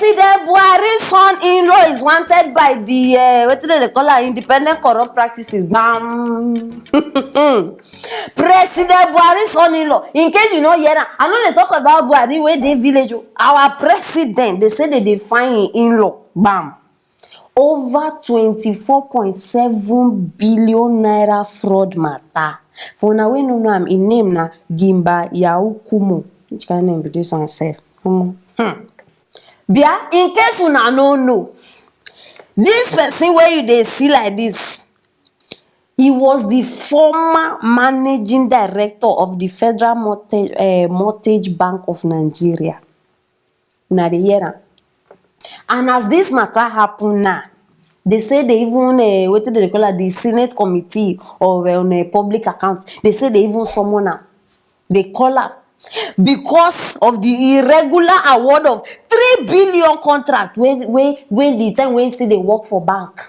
President Buhari's son-in-law is wanted by the what do they call her? Independent Corrupt Practices. Bam. President Buhari's son-in-law. In case you know hear am, I know they talk about Buhari wey dey village. Our president, they say they find in-law. Bam. Over 24.7 billion naira fraud matter. For now, we know am in name na Gimba Yahukumo. Which kind of name be this one sef? Bia, in case una no know, this person where you dey see like this, he was the former managing director of the Federal Mortgage Bank of Nigeria. Una dey hear am. And as this matter happen now, they say they even what do they call it, the Senate Committee of Public Accounts. They say they even summon am. They call am because of the irregular award of 3 billion contract when the time when say they work for bank.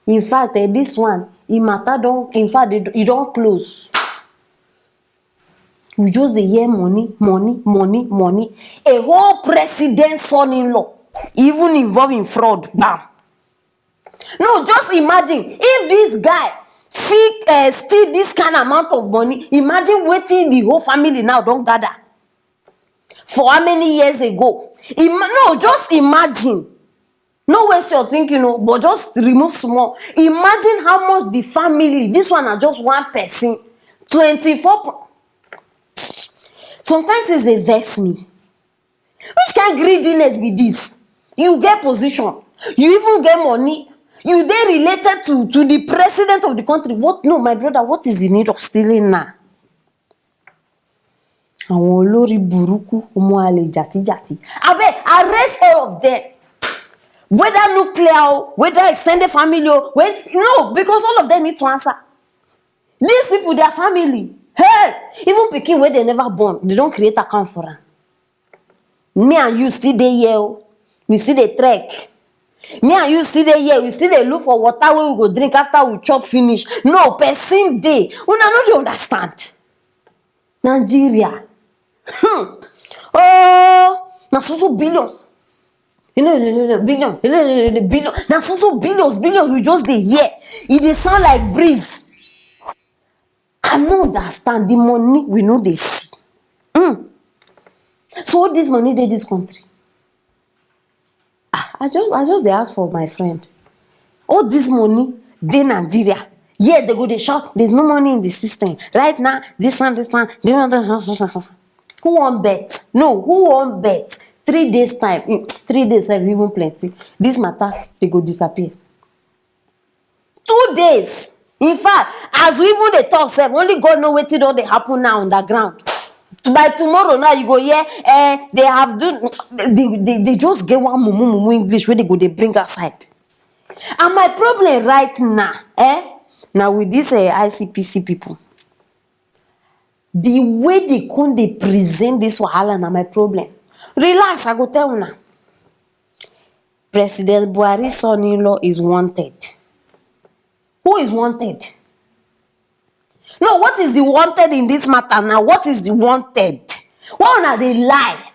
In fact, this one, e matter don, in fact, e don close. We just dey hear money. A whole president's son-in-law even involved in fraud. Bam. No, just imagine if this guy steal this kind of amount of money. Imagine wetin the whole family now don gather for how many years ago. No, just imagine. No waste your thinking, no, but just remove small. Imagine how much the family, this one are just one person, 24. Sometimes it's dey vex me. Which kind greediness be this? You get position, you even get money, you dey related to the president of the country. What? No, my brother, what is the need of stealing now? Àwọn olórí burúkú, ọmọ àlè jàtijàti. Abeg, arrest all of them. Whether nuclear, whether extended family, no, because all of them need to answer. These people, their family, hey, even pikin wey they never born, they don't create account for am. Me and you still dey here, we still dey trek. Me and you still dey here, we still dey look for water wey we go drink after we chop finish. No, person dey. Una no dey understand. Nigeria. Oh, na so billions. Billion. Na so billions. We just dey hear. E dey sound like breeze. I no understand the money we no dey see. So all this money dey this country. I just dey ask for my friend. All this money dey Nigeria. Yeah, they go dey shout, there's no money in the system. Right now, this one. Who won't bet? No, who won't bet? 3 days time, 3 days have even plenty. This matter, they go disappear. 2 days. In fact, as we even dey talk, only God know wetin don dey happen now on the ground. By tomorrow now, you go hear, they have done, they just get one mumu English where they go, they bring aside. And my problem right now, now with this ICPC people, the way they present this wahala na my problem. Relax, I go tell you now. President Buhari's son-in-law is wanted. Who is wanted? No, what is the wanted in this matter now? What is the wanted? Why una dey lie?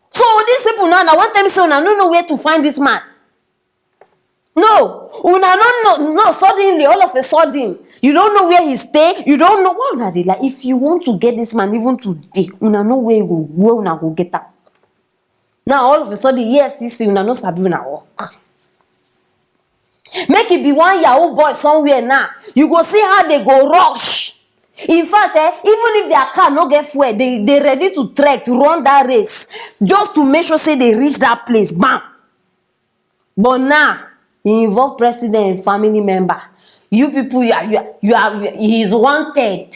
So these people now, I want them to say, una no know where to find this man. No, una no know. No, suddenly, all of a sudden, you don't know where he stay. You don't know. Why una dey lie? If you want to get this man, even today, una know where una go get am. Now all of a sudden, EFCC, una no sabi una work. Make it be one Yahoo boy somewhere now. You go see how they go rush. In fact, even if their car no get fuel, they ready to trek, to run that race, just to make sure say they reach that place. Bam. But now, he involve president and family member. You people, he is wanted.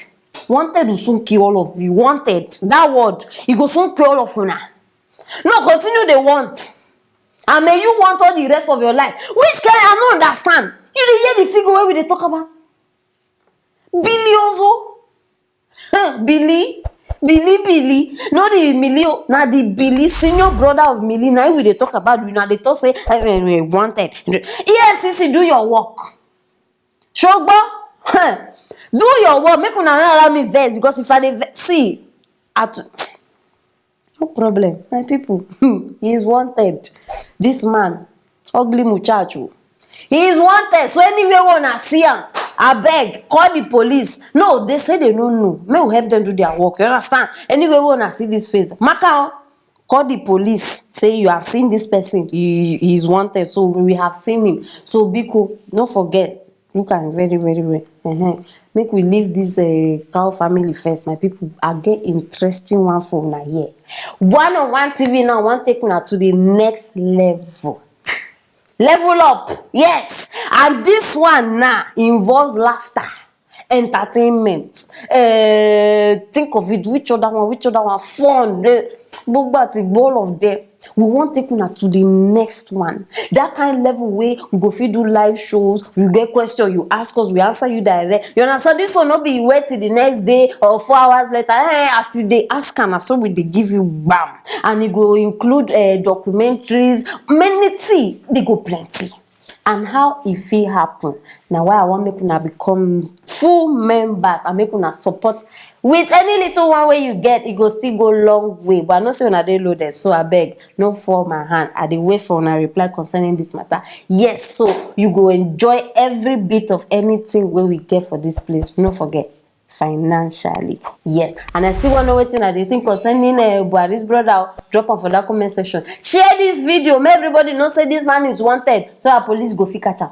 Wanted will soon kill all of you. Wanted. That word, he go soon kill all of you now. No, continue the want. And may you want all the rest of your life. Which kind I don't understand. You dey hear the figure where we dey talk about? Billions, oh. Billy. Not the Millie, not the Billy, senior brother of Millie. Now we dey talk about, you know, they talk say, wanted. EFCC, do your work. Shogbo, do your work. Make una allow me vex, because if I dey see, No problem, my people. He is wanted. This man, ugly muchacho. He is wanted. So anywhere wanna see him, abeg, call the police. No, they say they don't know. May we help them do their work. You understand? Anywhere wanna see this face, Maka, call the police. Say you have seen this person. He is wanted. So we have seen him. So Biko, don't forget. Look at him very, very well. Make we leave this cow family first, my people. I get interesting one for una here. One-on-one TV now want take una to the next level. Level up, yes. And this one now involves laughter, entertainment. Think of it. Which other one? Fun. All of them. We want take una to the next one. That kind of level where we go fit do live shows. You get question, you ask us, we answer you direct. You understand? This will not be wait till the next day or 4 hours later. As you dey ask am, so we dey give you bam. And it go include documentaries, many things. They go plenty. And how it fit happen. Now why I want make una become full members and make una support with any little one way you get, it go still go long way. But I know say una dey loaded, so I beg, no fall my hand. I dey wait for una reply concerning this matter. Yes, so you go enjoy every bit of anything wey we get for this place. No forget, financially, yes. And I still want to know wetin una dey think concerning Buhari's brother. Drop am for that comment section. Share this video, make everybody know say this man is wanted, so our police go fit catch am.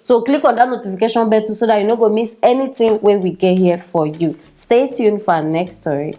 So click on that notification bell too, so that you no go miss anything when we get here for you. Stay tuned for our next story.